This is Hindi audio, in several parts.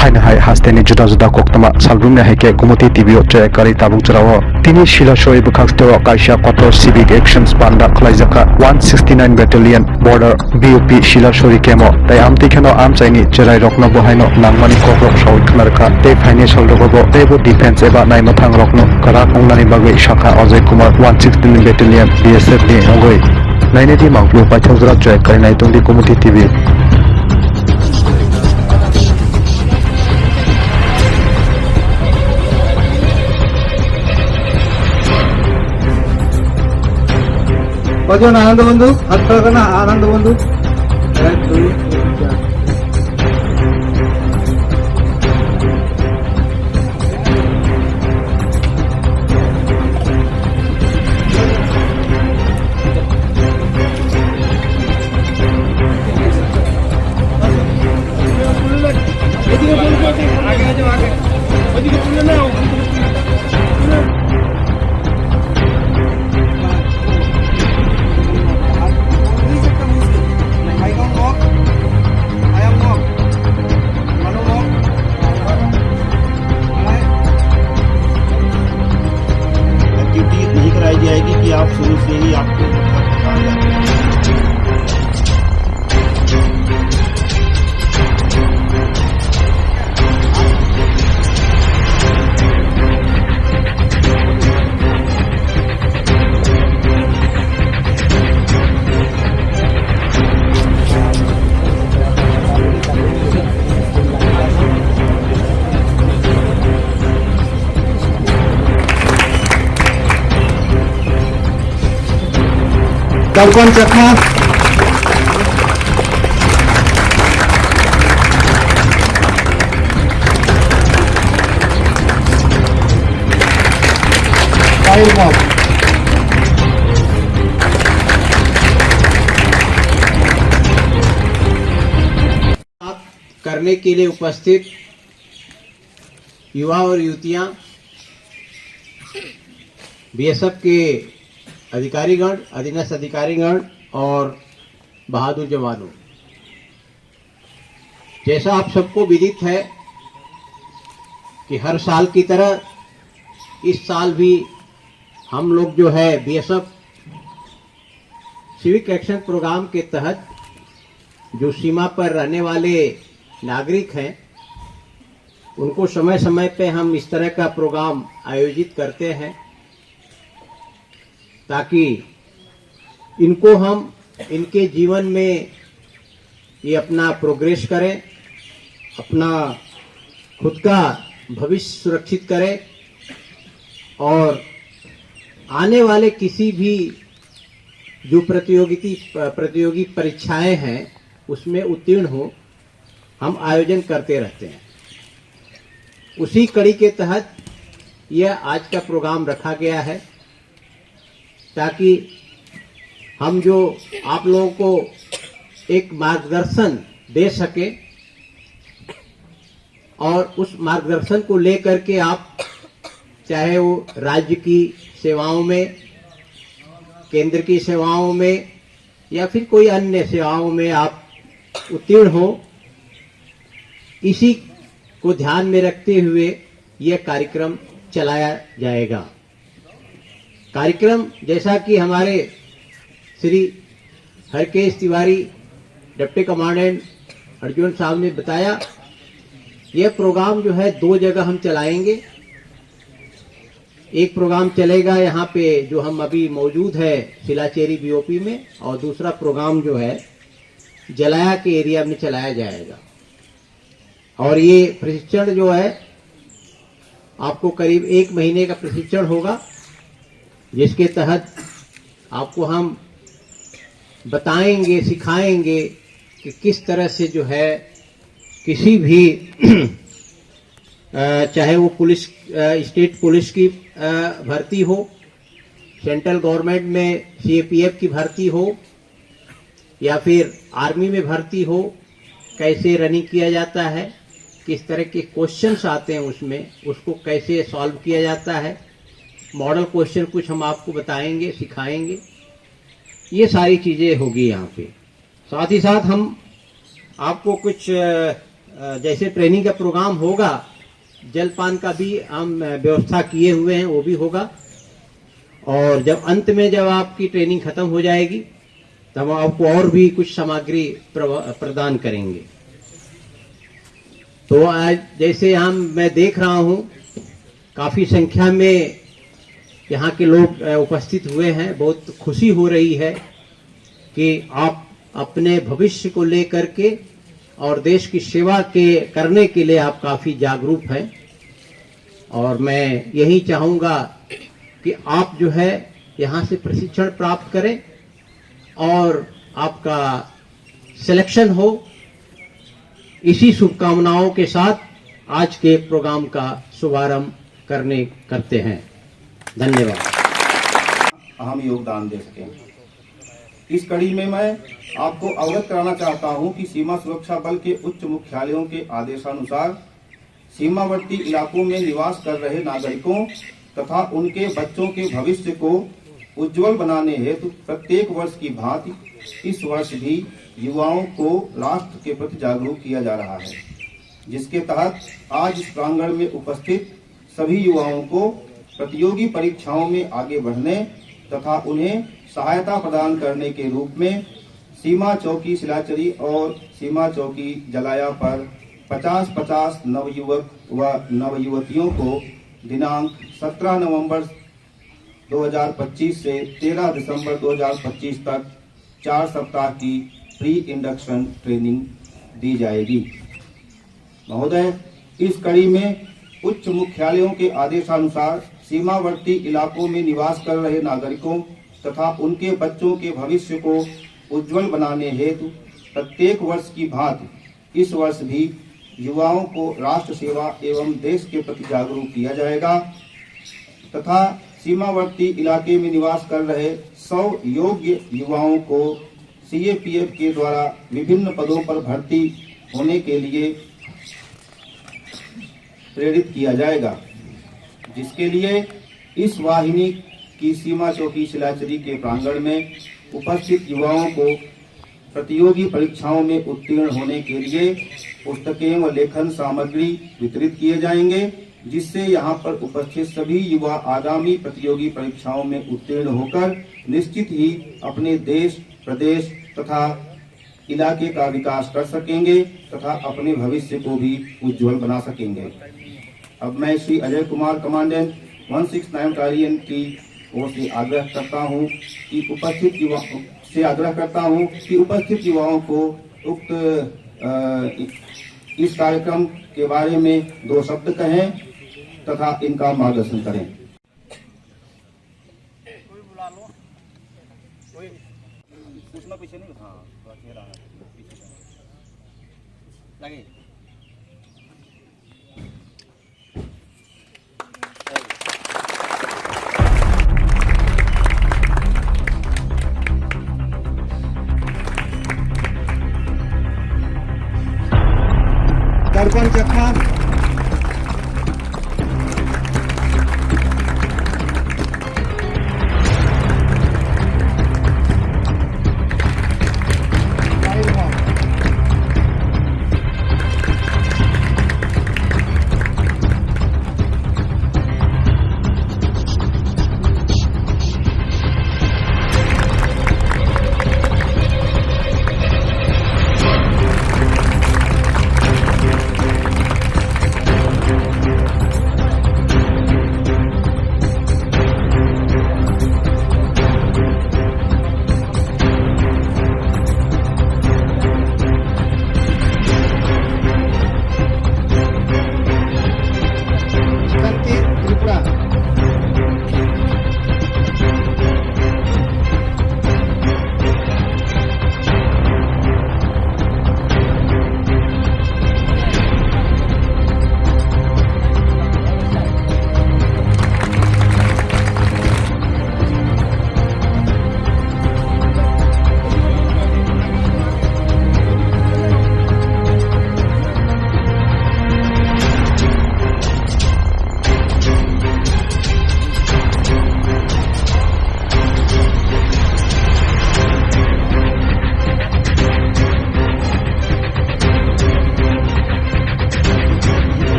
haina hai hasteni juda juda koktama salbrumne haike Gumoti TV o kari tabung charawo tini Silachoi bukhakteo kaisha kotor civic actions panda khlaijaka 169 battalion border BOP Silachori kemo tai amti kheno am chaini cherai rokno bohaino nangmani kokrok sawi khnarka te financial rogobo tebo defense eba naimathang rokno kara kongnani bagui shakha Ajay Kumar 169 battalion BSF ni ongoi nainedi mangplu paithokjra kari nai tongdi Gumoti TV কজন আনন্দ বন্ধু হাত পাকা না আনন্দ বন্ধু 1 2 3 4 আগে যাও আগে ওদিকে তুলে নাও जाएगी कि आप शुरू से ही आपको Kawan cakap air bomb करने के लिए उपस्थित युवा और युवतियां बीएसएफ के अधिकारीगण अधीनस्थ अधिकारीगण और बहादुर जवानों, जैसा आप सबको विदित है कि हर साल की तरह इस साल भी हम लोग जो है बीएसएफ सिविक एक्शन प्रोग्राम के तहत जो सीमा पर रहने वाले नागरिक हैं उनको समय समय पे हम इस तरह का प्रोग्राम आयोजित करते हैं ताकि इनको हम इनके जीवन में ये अपना प्रोग्रेस करें, अपना खुद का भविष्य सुरक्षित करें और आने वाले किसी भी जो प्रतियोगी परीक्षाएं हैं उसमें उत्तीर्ण हो, हम आयोजन करते रहते हैं। उसी कड़ी के तहत यह आज का प्रोग्राम रखा गया है ताकि हम जो आप लोगों को एक मार्गदर्शन दे सके और उस मार्गदर्शन को लेकर के आप चाहे वो राज्य की सेवाओं में, केंद्र की सेवाओं में या फिर कोई अन्य सेवाओं में आप उत्तीर्ण हो, इसी को ध्यान में रखते हुए यह कार्यक्रम चलाया जाएगा। कार्यक्रम जैसा कि हमारे श्री हरकेश तिवारी डिप्टी कमांडेंट अर्जुन साहब ने बताया, यह प्रोग्राम जो है 2 जगह हम चलाएंगे। एक प्रोग्राम चलेगा यहाँ पे जो हम अभी मौजूद है सिलाचेरी बीओपी में, और दूसरा प्रोग्राम जो है जलाया के एरिया में चलाया जाएगा। और ये प्रशिक्षण जो है आपको करीब 1 महीने का प्रशिक्षण होगा, जिसके तहत आपको हम बताएंगे, सिखाएंगे कि किस तरह से जो है किसी भी चाहे वो पुलिस स्टेट पुलिस की भर्ती हो, सेंट्रल गवर्नमेंट में सीएपीएफ की भर्ती हो या फिर आर्मी में भर्ती हो, कैसे रनिंग किया जाता है, किस तरह के क्वेश्चंस आते हैं उसमें, उसको कैसे सॉल्व किया जाता है, मॉडल क्वेश्चन कुछ हम आपको बताएंगे, सिखाएंगे। ये सारी चीजें होगी यहाँ पे। साथ ही साथ हम आपको कुछ जैसे ट्रेनिंग का प्रोग्राम होगा, जलपान का भी हम व्यवस्था किए हुए हैं, वो भी होगा। और जब अंत में जब आपकी ट्रेनिंग खत्म हो जाएगी तब हम आपको और भी कुछ सामग्री प्रदान करेंगे। तो आज जैसे मैं देख रहा हूं काफी संख्या में यहाँ के लोग उपस्थित हुए हैं। बहुत खुशी हो रही है कि आप अपने भविष्य को लेकर के और देश की सेवा करने के लिए आप काफी जागरूक हैं। और मैं यही चाहूंगा कि आप जो है यहाँ से प्रशिक्षण प्राप्त करें और आपका सिलेक्शन हो। इसी शुभकामनाओं के साथ आज के प्रोग्राम का शुभारंभ करते हैं। धन्यवाद। अहम योगदान दे सकें। इस कड़ी में मैं आपको अवगत कराना चाहता हूं कि सीमा सुरक्षा बल के उच्च मुख्यालयों के आदेशानुसार सीमावर्ती इलाकों में निवास कर रहे नागरिकों तथा उनके बच्चों के भविष्य को उज्जवल बनाने हेतु प्रत्येक वर्ष की भांति इस वर्ष भी युवाओं को राष्ट्र के प्रति जागरूक किया जा रहा है, जिसके तहत आज इस प्रांगण में उपस्थित सभी युवाओं को प्रतियोगी परीक्षाओं में आगे बढ़ने तथा उन्हें सहायता प्रदान करने के रूप में सीमा चौकी सिलाचरी और सीमा चौकी जलाया पर 50-50 नवयुवक व नवयुवतियों को दिनांक 17 नवंबर 2025 से 13 दिसंबर 2025 तक 4 सप्ताह की प्री इंडक्शन ट्रेनिंग दी जाएगी। महोदय, इस कड़ी में उच्च मुख्यालयों के आदेशानुसार सीमावर्ती इलाकों में निवास कर रहे नागरिकों तथा उनके बच्चों के भविष्य को उज्जवल बनाने हेतु प्रत्येक वर्ष की भांति इस वर्ष भी युवाओं को राष्ट्र सेवा एवं देश के प्रति जागरूक किया जाएगा तथा सीमावर्ती इलाके में निवास कर रहे 100 योग्य युवाओं को सीएपीएफ के द्वारा विभिन्न पदों पर भर्ती होने के लिए प्रेरित किया जाएगा, जिसके लिए इस वाहिनी की सीमा चौकी सिलाचरी के प्रांगण में उपस्थित युवाओं को प्रतियोगी परीक्षाओं में उत्तीर्ण होने के लिए पुस्तकें व लेखन सामग्री वितरित किए जाएंगे, जिससे यहाँ पर उपस्थित सभी युवा आगामी प्रतियोगी परीक्षाओं में उत्तीर्ण होकर निश्चित ही अपने देश, प्रदेश तथा इलाके का विकास कर सकेंगे तथा अपने भविष्य को भी उज्जवल बना सकेंगे। अब मैं श्री अजय कुमार कमांडेंट 169 बटालियन की ओर से आग्रह करता हूं कि उपस्थित युवाओं को उक्त इस कार्यक्रम के बारे में 2 शब्द कहें तथा इनका मार्गदर्शन करें। दर्पण चखा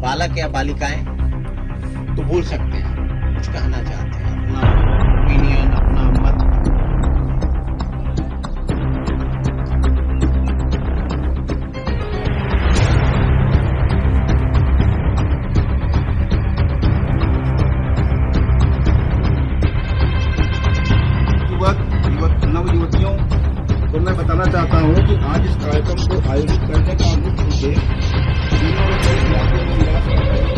बालक या बालिकाएं तो बोल सकते हैं, कुछ कहना चाहते हैं, अपना ओपिनियन, अपना मत। नव युवतियों को मैं बताना चाहता हूं कि आज इस कार्यक्रम को आयोजित करने का मुख्य उद्देश्य सीमावर्ती इलाकों में निवास कर रहे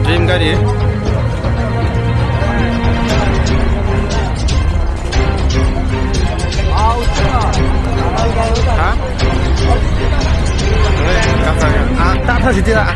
Dream गाड़ी tak tahu sih tidak.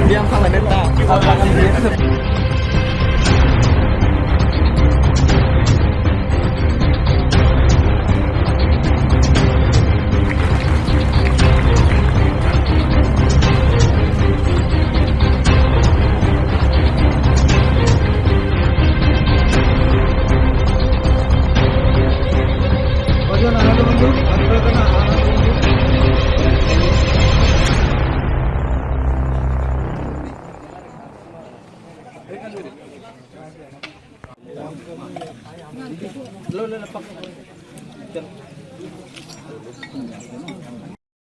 Diam sang lên ta. Lo lepak.